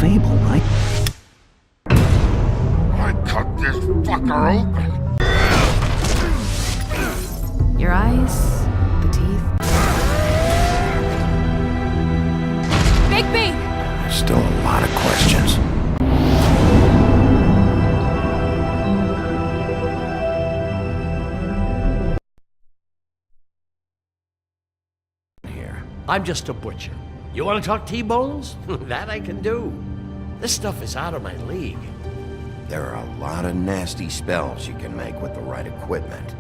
fable, right? I cut this fucker open. Your eyes, the teeth. Bigby! There's still a lot of questions. I'm just a butcher. You want to talk T-bones? That I can do. This stuff is out of my league. There are a lot of nasty spells you can make with the right equipment.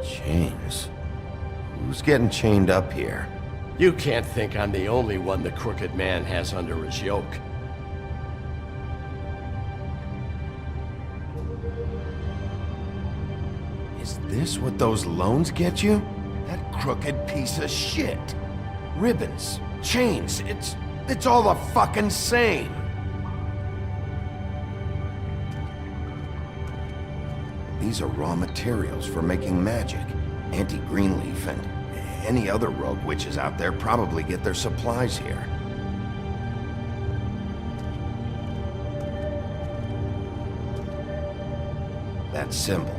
Chains? Who's getting chained up here? You can't think I'm the only one the crooked man has under his yoke. Is this what those loans get you? That crooked piece of shit. Ribbons, chains, it's all the fucking same. These are raw materials for making magic. Auntie Greenleaf and any other rogue witches out there probably get their supplies here. That symbol.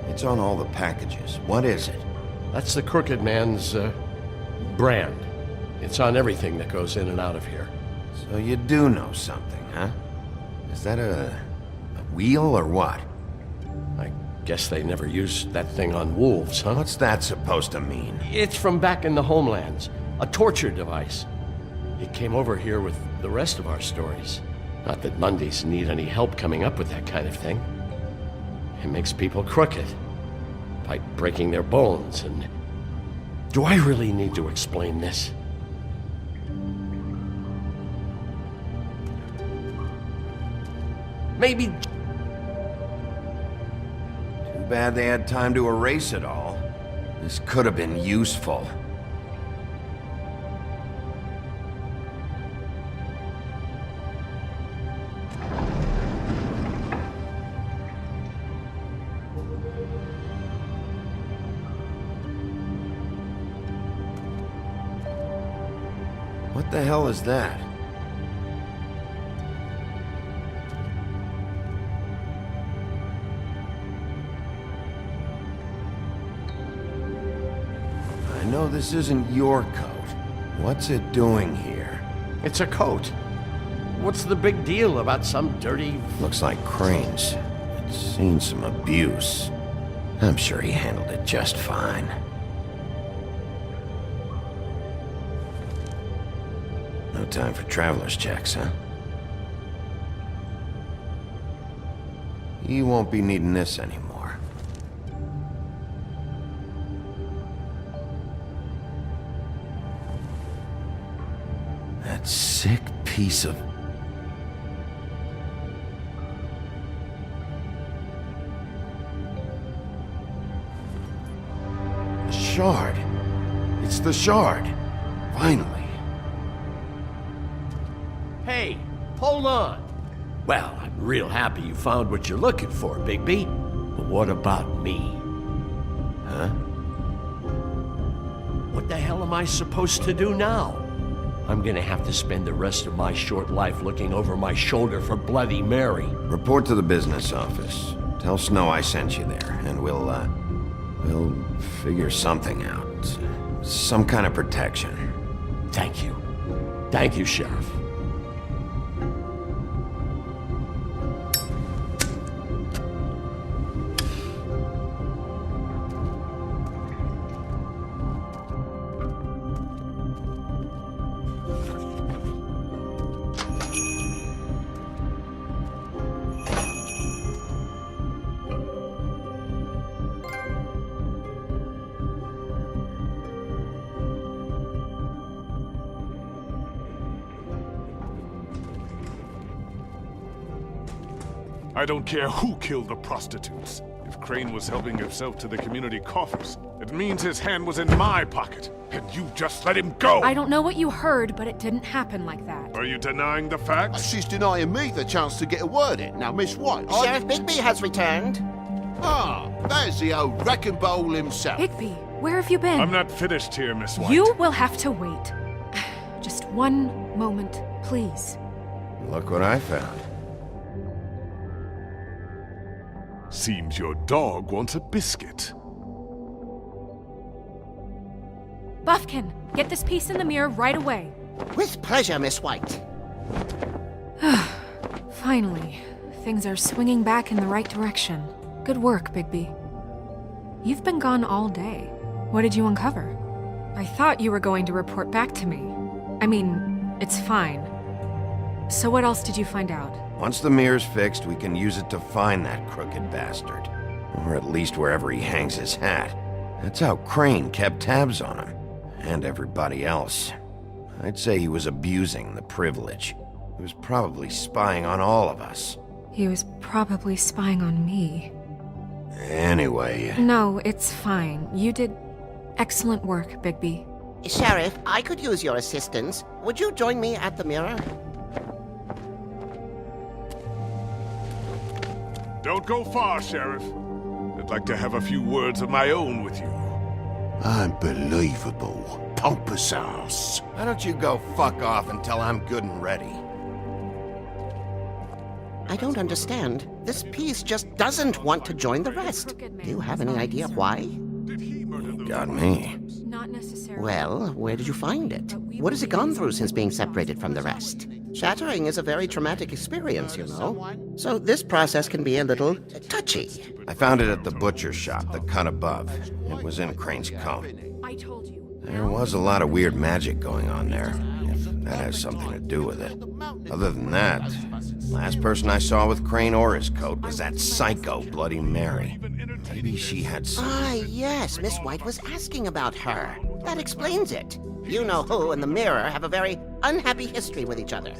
It's on all the packages. What is it? That's the crooked man's, brand. It's on everything that goes in and out of here. So you do know something, huh? Is that a wheel or what? I guess they never used that thing on wolves, huh? What's that supposed to mean? It's from back in the homelands. A torture device. It came over here with the rest of our stories. Not that Mundies need any help coming up with that kind of thing. It makes people crooked. By breaking their bones and... Do I really need to explain this? Maybe... Too bad they had time to erase it all. This could have been useful. What the hell is that? I know this isn't your coat. What's it doing here? It's a coat. What's the big deal about some dirty... Looks like Crane's. It's seen some abuse. I'm sure he handled it just fine. No time for traveler's checks, huh? You won't be needing this anymore. That sick piece of... The shard. It's the shard. Finally. Hey, hold on. Well, I'm real happy you found what you're looking for, Bigby. But what about me? Huh? What the hell am I supposed to do now? I'm gonna have to spend the rest of my short life looking over my shoulder for Bloody Mary. Report to the business office. Tell Snow I sent you there, and we'll figure something out. Some kind of protection. Thank you. Thank you, Sheriff. I don't care who killed the prostitutes. If Crane was helping himself to the community coffers, it means his hand was in my pocket, and you just let him go! I don't know what you heard, but it didn't happen like that. Are you denying the facts? She's denying me the chance to get a word in. Now, Miss White, Sheriff Bigby has returned. Ah, there's the old wrecking bowl himself. Bigby, where have you been? I'm not finished here, Miss White. You will have to wait. one moment, please. Look what I found. Seems your dog wants a biscuit. Buffkin, get this piece in the mirror right away. With pleasure, Miss White. Finally, things are swinging back in the right direction. Good work, Bigby. You've been gone all day. What did you uncover? I thought you were going to report back to me. I mean, it's fine. So what else did you find out? Once the mirror's fixed, we can use it to find that crooked bastard. Or at least wherever he hangs his hat. That's how Crane kept tabs on him. And everybody else. I'd say he was abusing the privilege. He was probably spying on all of us. He was probably spying on me. Anyway... No, it's fine. You did excellent work, Bigby. Sheriff, I could use your assistance. Would you join me at the mirror? Don't go far, Sheriff. I'd like to have a few words of my own with you. Unbelievable. Pompous ass. Why don't you go fuck off until I'm good and ready? I don't understand. This piece just doesn't want to join the rest. Do you have any idea why? Did he murder the... Got me. Not necessarily. Well, where did you find it? What has it gone through since being separated from the rest? Shattering is a very traumatic experience, you know. So this process can be a little touchy. I found it at the butcher shop, the cut above. It was in Crane's coat. I told you. There was a lot of weird magic going on there, if that has something to do with it. Other than that, last person I saw with Crane or his coat was that psycho Bloody Mary. Maybe she had some... Ah, yes, Miss White was asking about her. That explains it. You know who and the mirror have a very unhappy history with each other.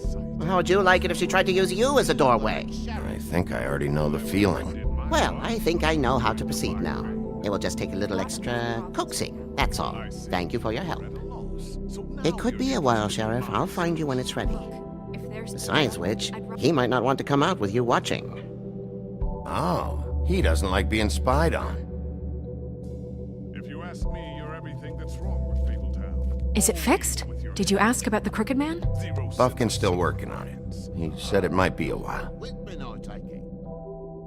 How would you like it if she tried to use you as a doorway? I think I already know the feeling. Well, I think I know how to proceed now. It will just take a little extra coaxing, that's all. Thank you for your help. It could be a while, Sheriff. I'll find you when it's ready. If there's Besides which, he might not want to come out with you watching. Oh, he doesn't like being spied on. If you ask me, you're everything that's wrong with Fabletown. Is it fixed? Did you ask about the Crooked Man? Buffkin's still working on it. He said it might be a while. Whitman, I take it.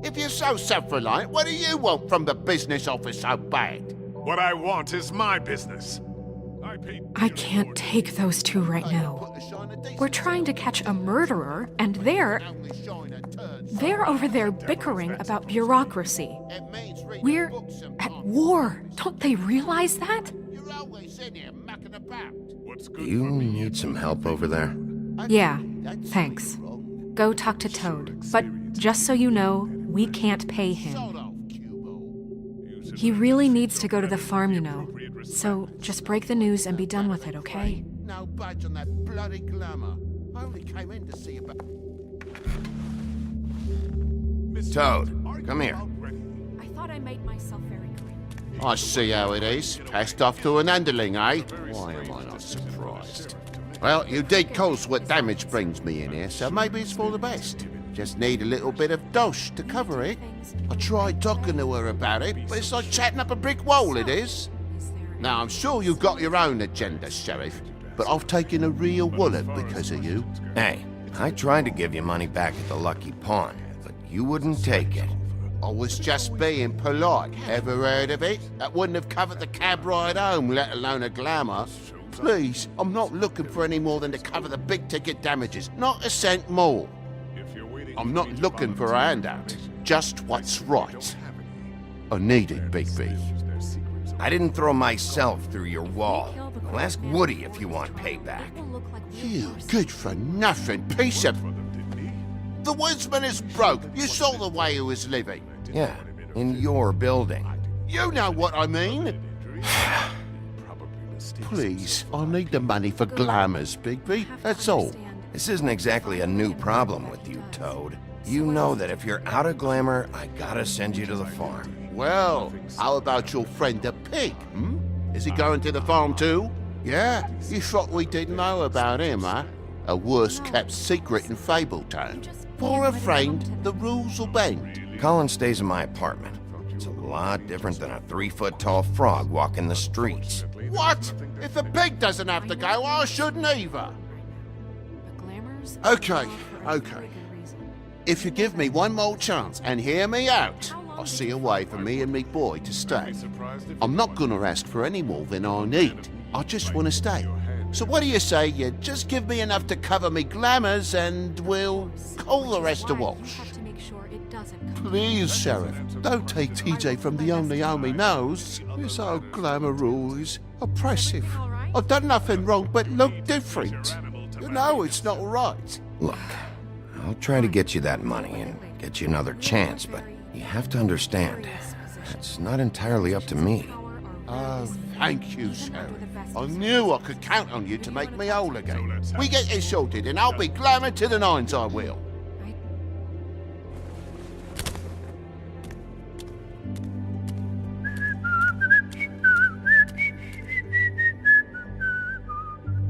If you're so self-reliant, what do you want from the business office so bad? What I want is my business. I can't take those two right now. We're trying to catch a murderer, and they're over there bickering about bureaucracy. We're at war. Don't they realize that? You're always in here mucking about. Do you need some help over there? Yeah, thanks. Go talk to Toad. But just so you know, we can't pay him. He really needs to go to the farm, you know. So just break the news and be done with it, okay? No budge on that bloody glamour. I only came in to see about... Toad, come here. I thought I made myself very clear. I see how it is. Passed off to an underling, eh? Why am I not surprised? Well, you did cause what damage brings me in here, so maybe it's for the best. Just need a little bit of dosh to cover it. I tried talking to her about it, but it's like chatting up a brick wall, it is. Now, I'm sure you've got your own agenda, Sheriff, but I've taken a real wallop because of you. Hey, I tried to give you money back at the Lucky Pawn, but you wouldn't take it. I was just being polite. Ever heard of it? That wouldn't have covered the cab ride home, let alone a glamour. Please, I'm not looking for any more than to cover the big-ticket damages. Not a cent more. I'm not looking for a handout. Just what's right. I need it, Bigby. I didn't throw myself through your wall. Well, ask Woody if you want payback. You good-for-nothing piece of... The woodsman is broke. You saw the way he was living. Yeah, in your building. You know what I mean. Please, I need the money for glamours, Bigby. That's all. This isn't exactly a new problem with you, Toad. You know that if you're out of glamour, I gotta send you to the farm. Well, how about your friend the pig, Is he going to the farm too? Yeah? You thought we didn't know about him, huh? A worst-kept secret in Fabletown. For a friend, the rules will bend. Colin stays in my apartment. It's a lot different than a 3-foot-tall frog walking the streets. What? If the pig doesn't have to go, I shouldn't either. Glamours. Okay, okay. If you give me one more chance and hear me out, I'll see a way for me and me boy to stay. I'm not gonna ask for any more than I need. I just want to stay. So what do you say you just give me enough to cover me glamours and we'll call the rest a wash? Please, Sheriff, don't take TJ from the only home he knows. This old glamour rule is oppressive. I've done nothing wrong but look different. You know it's not right. Look, I'll try to get you that money and get you another chance, but you have to understand, it's not entirely up to me. Oh, thank you, Sheriff. I knew I could count on you to make me whole again. We get this sorted and I'll be glamour to the nines, I will.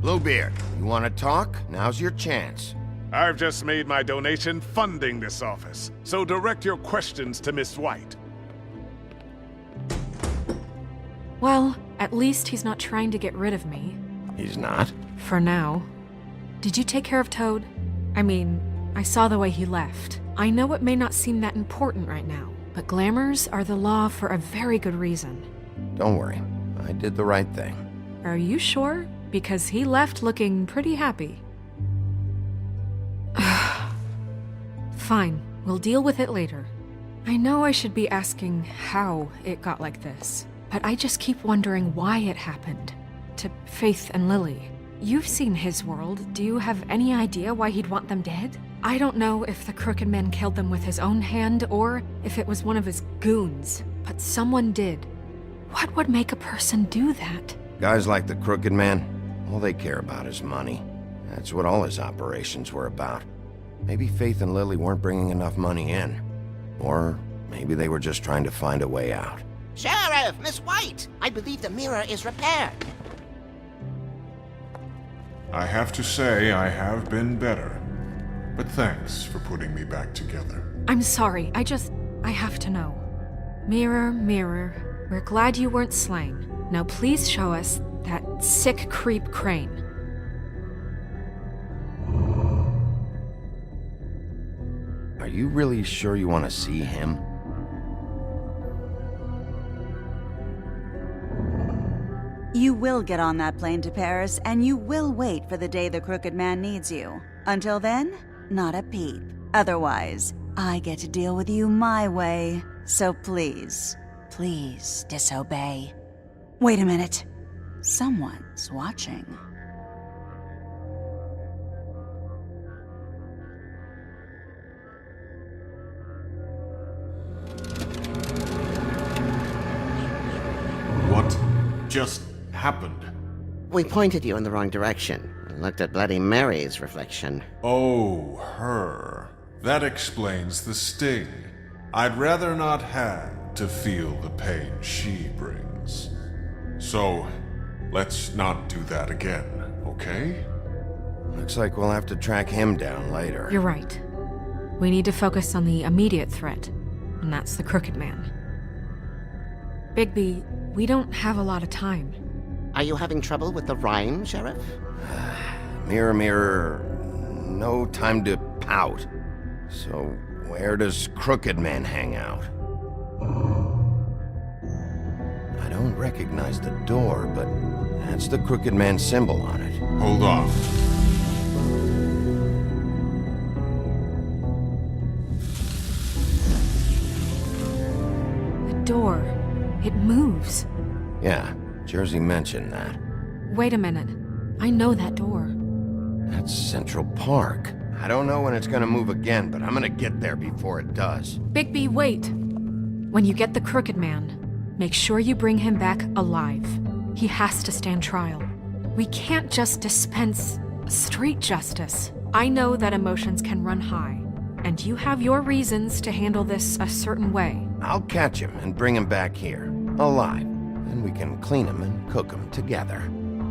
Bluebeard, you want to talk? Now's your chance. I've just made my donation funding this office, so direct your questions to Miss White. Well, at least he's not trying to get rid of me. He's not? For now. Did you take care of Toad? I mean, I saw the way he left. I know it may not seem that important right now, but glamours are the law for a very good reason. Don't worry, I did the right thing. Are you sure? Because he left looking pretty happy. Fine, we'll deal with it later. I know I should be asking how it got like this, but I just keep wondering why it happened. To Faith and Lily. You've seen his world. Do you have any idea why he'd want them dead? I don't know if the Crooked Man killed them with his own hand or if it was one of his goons, but someone did. What would make a person do that? Guys like the Crooked Man, all they care about is money. That's what all his operations were about. Maybe Faith and Lily weren't bringing enough money in. Or maybe they were just trying to find a way out. Sheriff, Miss White, I believe the mirror is repaired. I have to say I have been better. But thanks for putting me back together. I'm sorry, I have to know. Mirror, mirror, we're glad you weren't slain. Now please show us that sick creep Crane. Are you really sure you want to see him? You will get on that plane to Paris, and you will wait for the day the Crooked Man needs you. Until then, not a peep. Otherwise, I get to deal with you my way. So please, please disobey. Wait a minute. Someone's watching. What just happened? We pointed you in the wrong direction and looked at Bloody Mary's reflection. Oh, her. That explains the sting. I'd rather not have to feel the pain she brings. So, let's not do that again, okay? Looks like we'll have to track him down later. You're right. We need to focus on the immediate threat, and that's the Crooked Man. Bigby, we don't have a lot of time. Are you having trouble with the rhyme, Sheriff? Mirror, mirror, no time to pout. So, where does Crooked Man hang out? I don't recognize the door, but that's the Crooked Man symbol on it. Hold on. The door. It moves. Yeah, Jersey mentioned that. Wait a minute. I know that door. That's Central Park. I don't know when it's gonna move again, but I'm gonna get there before it does. Bigby, wait! When you get the Crooked Man, make sure you bring him back alive. He has to stand trial. We can't just dispense street justice. I know that emotions can run high, and you have your reasons to handle this a certain way. I'll catch him and bring him back here, alive. Then we can clean him and cook him together.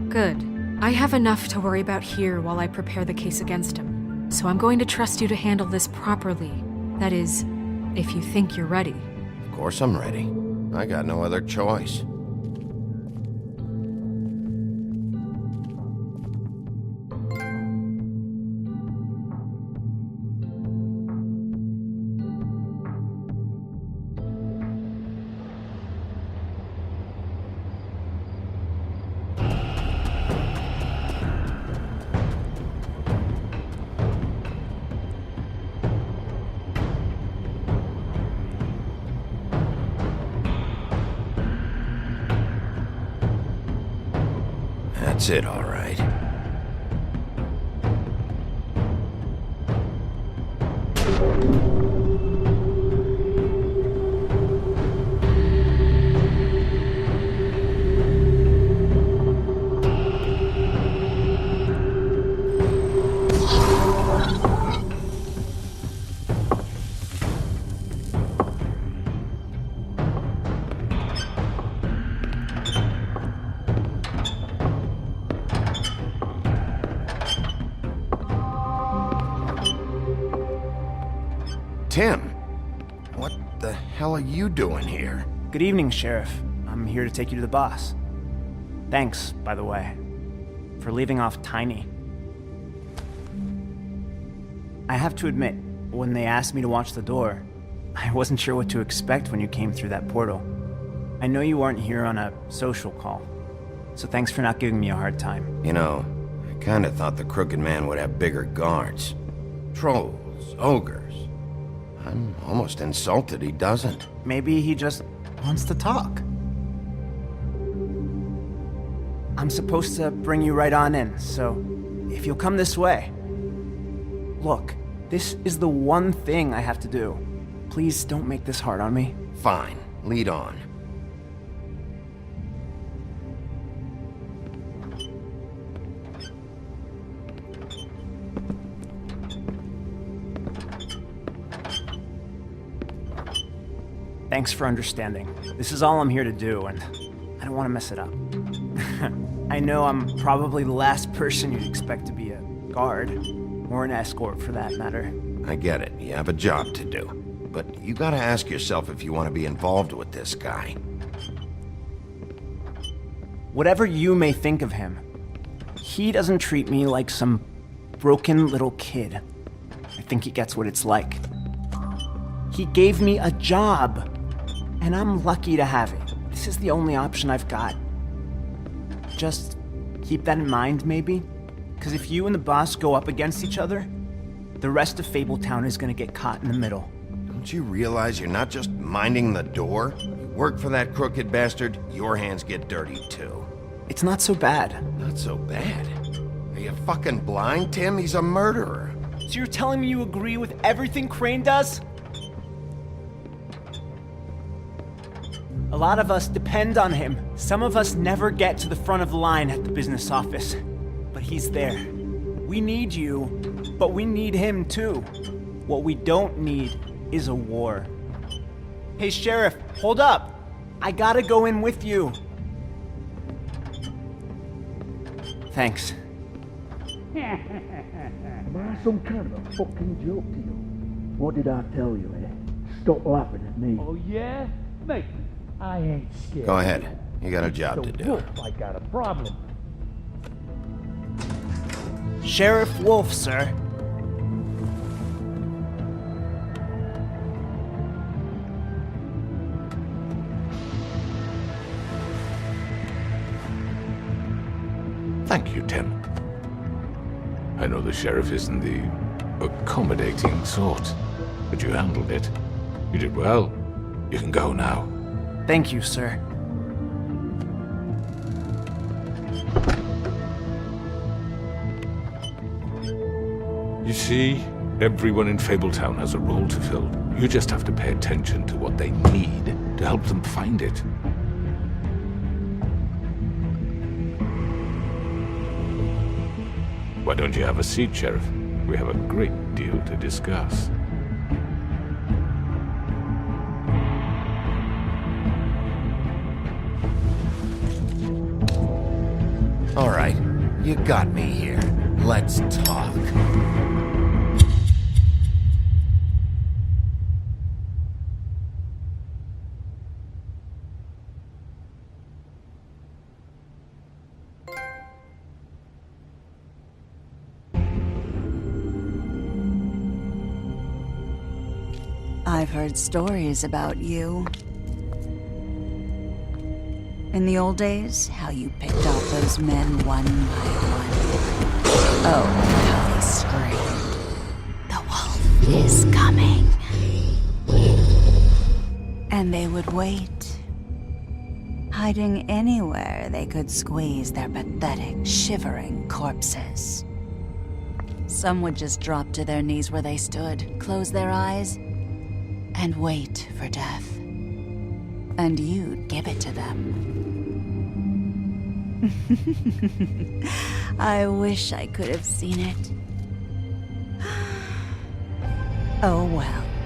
Good. I have enough to worry about here while I prepare the case against him. So I'm going to trust you to handle this properly. That is, if you think you're ready. Of course I'm ready. I got no other choice. That's it, all right. Tim, what the hell are you doing here? Good evening, Sheriff. I'm here to take you to the boss. Thanks, by the way, for leaving off Tiny. I have to admit, when they asked me to watch the door, I wasn't sure what to expect when you came through that portal. I know you weren't here on a social call, so thanks for not giving me a hard time. You know, I kinda thought the Crooked Man would have bigger guards. Trolls, ogres. I'm almost insulted he doesn't. Maybe he just wants to talk. I'm supposed to bring you right on in, so if you'll come this way. Look, this is the one thing I have to do. Please don't make this hard on me. Fine, lead on. Thanks for understanding. This is all I'm here to do, and I don't want to mess it up. I know I'm probably the last person you'd expect to be a guard, or an escort for that matter. I get it, you have a job to do. But you gotta ask yourself if you want to be involved with this guy. Whatever you may think of him, he doesn't treat me like some broken little kid. I think he gets what it's like. He gave me a job, and I'm lucky to have it. This is the only option I've got. Just keep that in mind, maybe? Because if you and the boss go up against each other, the rest of Fabletown is gonna get caught in the middle. Don't you realize you're not just minding the door? You work for that crooked bastard, your hands get dirty too. It's not so bad. Not so bad. Are you fucking blind, Tim? He's a murderer. So you're telling me you agree with everything Crane does? A lot of us depend on him. Some of us never get to the front of the line at the business office. But he's there. We need you, but we need him too. What we don't need is a war. Hey, Sheriff, hold up. I gotta go in with you. Thanks. Am I some kind of a fucking joke to you? What did I tell you, eh? Stop laughing at me. Oh, yeah? Mate, I ain't scared. Go ahead. You got a job to do. Wolf, I got a problem. Sheriff Wolf, sir. Thank you, Tim. I know the sheriff isn't the accommodating sort, but you handled it. You did well. You can go now. Thank you, sir. You see, everyone in Fabletown has a role to fill. You just have to pay attention to what they need to help them find it. Why don't you have a seat, Sheriff? We have a great deal to discuss. All right, you got me here. Let's talk. I've heard stories about you. In the old days, how you picked off those men one by one. Oh, how they screamed. The wolf is coming. And they would wait, hiding anywhere they could squeeze their pathetic, shivering corpses. Some would just drop to their knees where they stood, close their eyes, and wait for death. And you'd give it to them. I wish I could have seen it. Oh well.